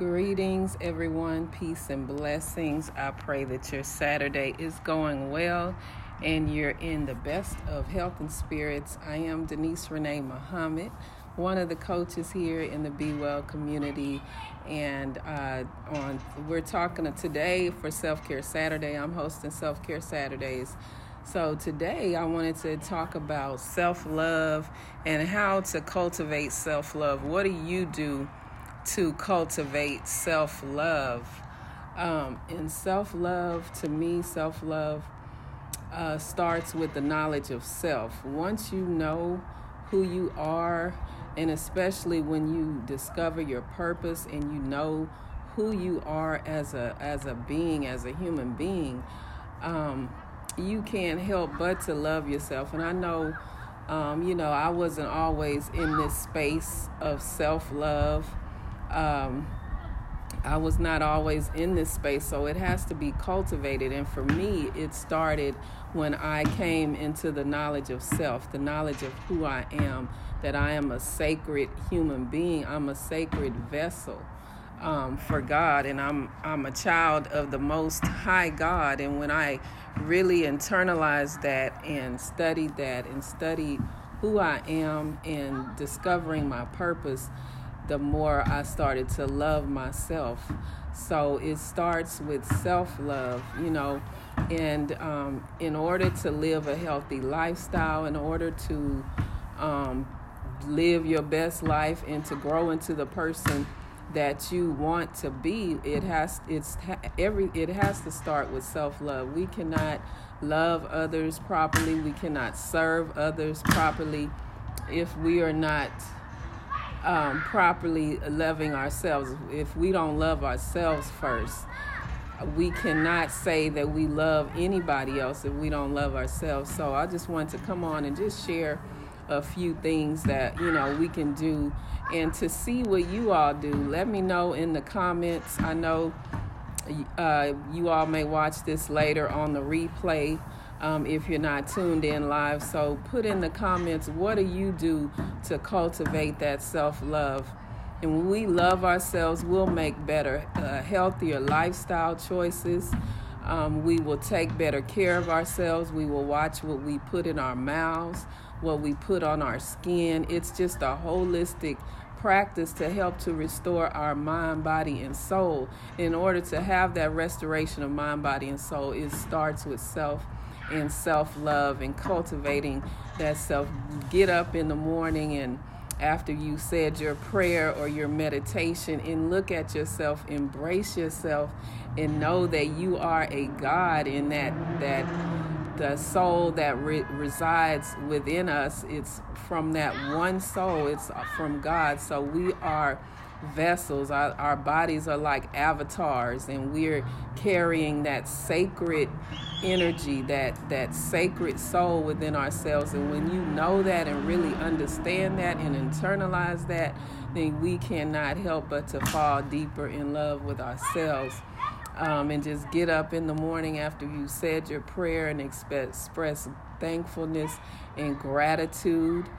Greetings, everyone. Peace and blessings. I pray that your Saturday is going well and you're in the best of health and spirits. I am Denise Renee Muhammad, one of the coaches here in the Be Well community. And we're talking today for Self-Care Saturday. I'm hosting Self-Care Saturdays. So today I wanted to talk about self-love and how to cultivate self-love. What do you do to cultivate self-love? And self-love, to me, self-love starts with the knowledge of self. Once you know who you are, and especially when you discover your purpose and you know who you are as a being, as a human being, you can't help but to love yourself. And I know, I wasn't always in this space of self-love. I was not always in this space, so it has to be cultivated. And for me, it started when I came into the knowledge of self, the knowledge of who I am, that I am a sacred human being. I'm a sacred vessel for God, and I'm a child of the Most High God. And when I really internalized that and studied who I am and discovering my purpose, the more I started to love myself. So it starts with self-love, and in order to live a healthy lifestyle, in order to live your best life and to grow into the person that you want to be, it has to start with self-love. We cannot love others properly. We cannot serve others properly if we are not properly loving ourselves. If we don't love ourselves first, we cannot say that we love anybody else if we don't love ourselves. So I just want to come on and just share a few things that we can do, and to see what you all do. Let me know in the comments. I know you all may watch this later on the replay if you're not tuned in live. So put in the comments, what do you do to cultivate that self-love? And when we love ourselves, we'll make better, healthier lifestyle choices. We will take better care of ourselves. We will watch what we put in our mouths, what we put on our skin. It's just a holistic practice to help to restore our mind, body, and soul. In order to have that restoration of mind, body, and soul, it starts with self and self-love and cultivating that self. Get up in the morning and after you said your prayer or your meditation and look at yourself, embrace yourself, and know that you are a God, and that the soul that resides within us, it's from that one soul, it's from God. So we are vessels. Our bodies are like avatars, and we're carrying that sacred energy, that sacred soul within ourselves. And when you know that and really understand that and internalize that, then we cannot help but to fall deeper in love with ourselves. And just get up in the morning after you said your prayer and express thankfulness and gratitude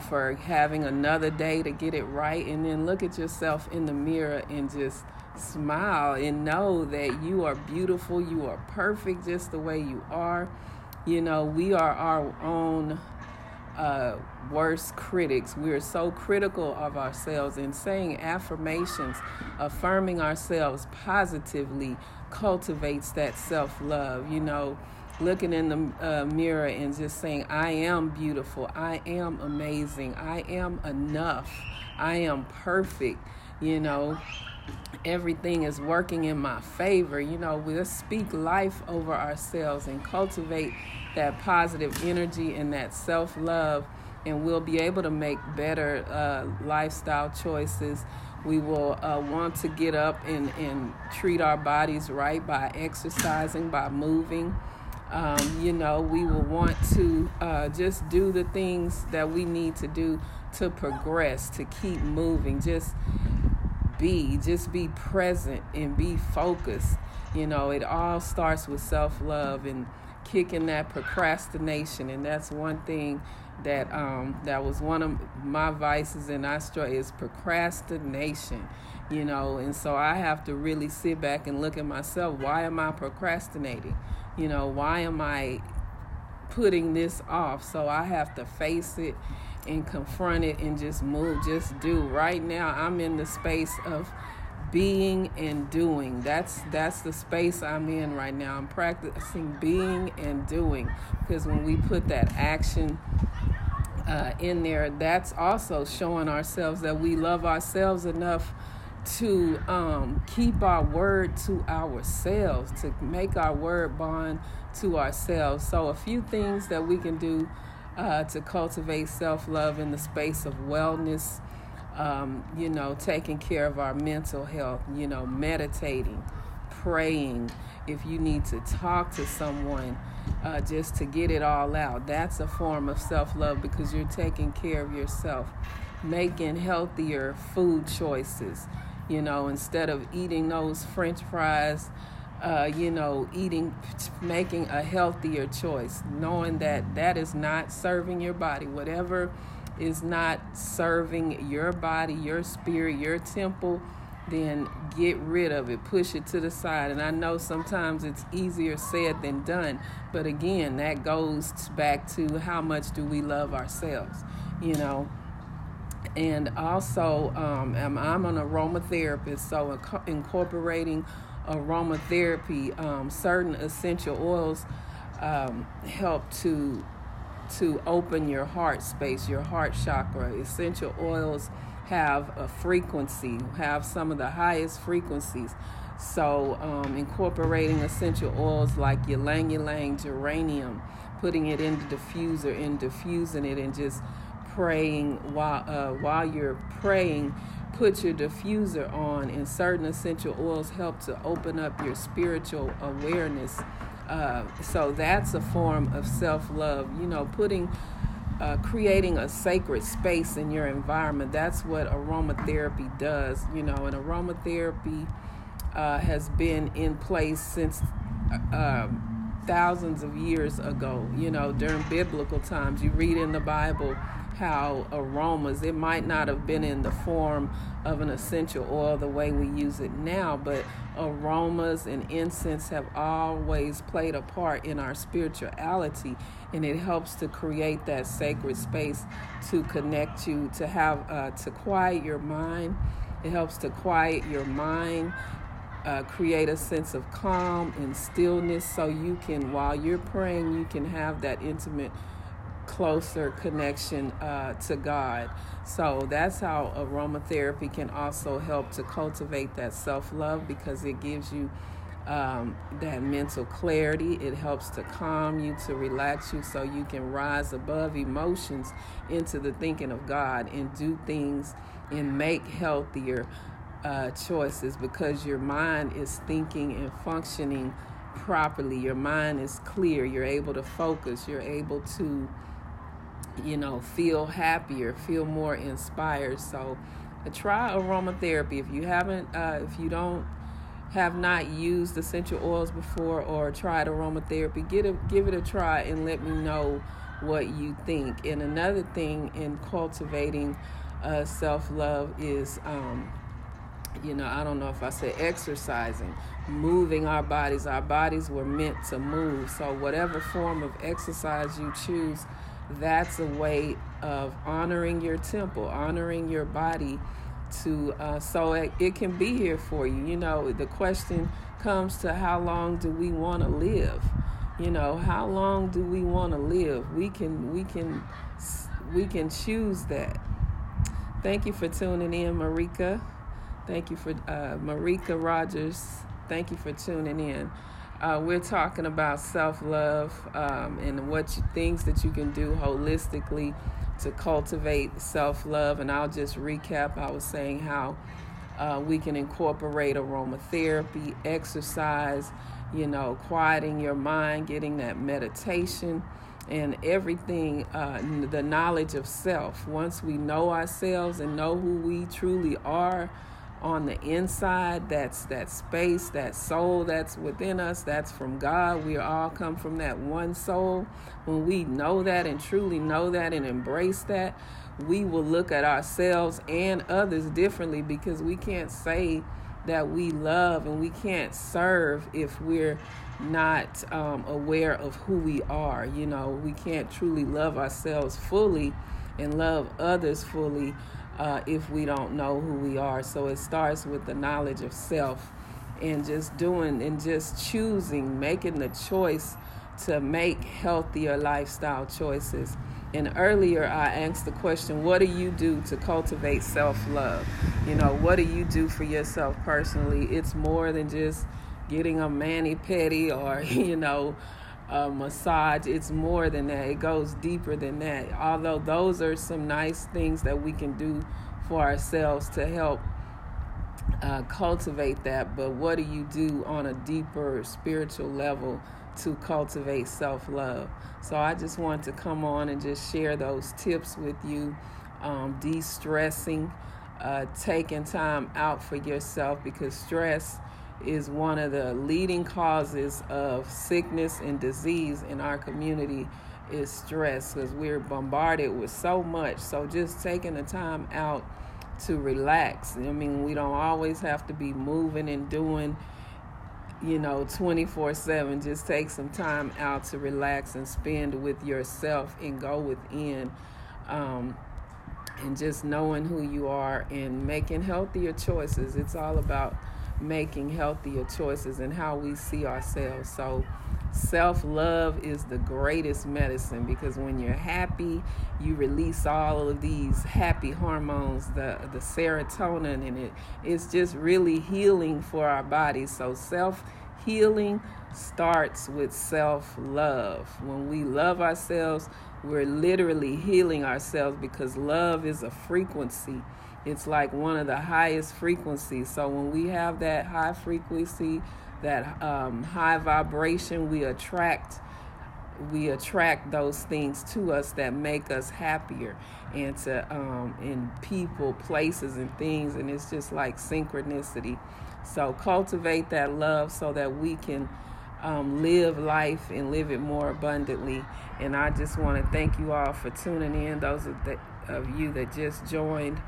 for having another day to get it right. And then look at yourself in the mirror and just smile and know that you are beautiful. You are perfect just the way you are. We are our own worst critics. We are so critical of ourselves, and saying affirmations, affirming ourselves positively cultivates that self-love. Looking in the mirror and just saying, I am beautiful, I am amazing, I am enough, I am perfect, everything is working in my favor. We'll speak life over ourselves and cultivate that positive energy and that self-love, and we'll be able to make better lifestyle choices. We will want to get up and treat our bodies right by exercising, by moving. We will want to just do the things that we need to do to progress, to keep moving. Just be present and be focused. It all starts with self-love, and kicking that procrastination. And that's one thing that that was one of my vices, and I struggle is procrastination. And so I have to really sit back and look at myself. Why am I procrastinating? Why am I putting this off? So I have to face it and confront it and just move, just do. Right now I'm in the space of being and doing. That's the space I'm in right now. I'm practicing being and doing, because when we put that action in there, that's also showing ourselves that we love ourselves enough to keep our word to ourselves, to make our word bond to ourselves. So a few things that we can do to cultivate self-love in the space of wellness, taking care of our mental health, meditating, praying. If you need to talk to someone just to get it all out, that's a form of self-love, because you're taking care of yourself. Making healthier food choices, instead of eating those French fries, making a healthier choice, knowing that is not serving your body. Whatever is not serving your body, your spirit, your temple, then get rid of it, push it to the side. And I know sometimes it's easier said than done, but again, that goes back to how much do we love ourselves, And also, I'm an aromatherapist, so incorporating aromatherapy, certain essential oils help to open your heart space, your heart chakra. Essential oils have a frequency, have some of the highest frequencies. So incorporating essential oils like ylang ylang, geranium, putting it in the diffuser and diffusing it, and just praying while you're praying, put your diffuser on, and certain essential oils help to open up your spiritual awareness. So that's a form of self-love, creating a sacred space in your environment. That's what aromatherapy does, and aromatherapy has been in place since thousands of years ago, during biblical times. You read in the Bible how aromas, it might not have been in the form of an essential oil the way we use it now, but aromas and incense have always played a part in our spirituality, and it helps to create that sacred space to connect you, to have to quiet your mind. It helps to quiet your mind, create a sense of calm and stillness, so you can, while you're praying, you can have that intimate, closer connection to God. So that's how aromatherapy can also help to cultivate that self-love, because it gives you that mental clarity. It helps to calm you, to relax you, so you can rise above emotions into the thinking of God and do things and make healthier choices, because your mind is thinking and functioning properly. Your mind is clear. You're able to focus. You're able to feel happier, feel more inspired. So try aromatherapy. If you haven't, if you have not used essential oils before or tried aromatherapy, give it a try and let me know what you think. And another thing in cultivating self-love is, I don't know if I said exercising, moving our bodies. Our bodies were meant to move. So whatever form of exercise you choose, that's a way of honoring your temple, honoring your body, so it can be here for you. The question comes to, how long do we want to live? How long do we want to live? We can choose that. Thank you for tuning in, Marika. Thank you for Marika Rogers. Thank you for tuning in. We're talking about self-love and things that you can do holistically to cultivate self-love. And I'll just recap. I was saying how we can incorporate aromatherapy, exercise, quieting your mind, getting that meditation, and everything, the knowledge of self. Once we know ourselves and know who we truly are on the inside, that's that space, that soul that's within us, that's from God. We all come from that one soul. When we know that and truly know that and embrace that, we will look at ourselves and others differently, because we can't say that we love and we can't serve if we're not aware of who we are. We can't truly love ourselves fully and love others fully if we don't know who we are. So it starts with the knowledge of self, and just doing and just choosing, making the choice to make healthier lifestyle choices. And earlier I asked the question, what do you do to cultivate self-love? What do you do for yourself personally? It's more than just getting a mani-pedi or, a massage. It's more than that. It goes deeper than that. Although those are some nice things that we can do for ourselves to help cultivate that. But what do you do on a deeper spiritual level to cultivate self-love? So I just want to come on and just share those tips with you. De-stressing, taking time out for yourself, because stress is one of the leading causes of sickness and disease in our community, is stress, because we're bombarded with so much. So just taking the time out to relax. We don't always have to be moving and doing 24/7. Just take some time out to relax and spend with yourself and go within, and just knowing who you are and making healthier choices. It's all about making healthier choices and how we see ourselves. So self-love is the greatest medicine, because when you're happy, you release all of these happy hormones, the serotonin, and it's just really healing for our bodies. So self-healing starts with self-love. When we love ourselves, we're literally healing ourselves, because love is a frequency. It's like one of the highest frequencies. So when we have that high frequency, that high vibration, we attract those things to us that make us happier, and in people, places, and things. And it's just like synchronicity. So cultivate that love so that we can live life and live it more abundantly. And I just want to thank you all for tuning in. Those of you that just joined.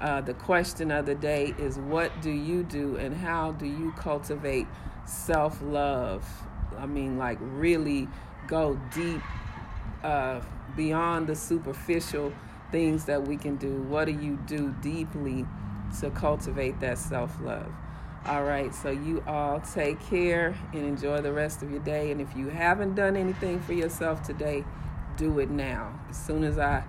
The question of the day is, what do you do and how do you cultivate self-love? Really go deep beyond the superficial things that we can do. What do you do deeply to cultivate that self-love? All right, so you all take care and enjoy the rest of your day. And if you haven't done anything for yourself today, do it now. As soon as I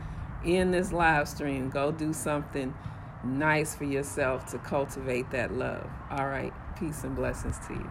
end this live stream, go do something nice for yourself to cultivate that love. All right, peace and blessings to you.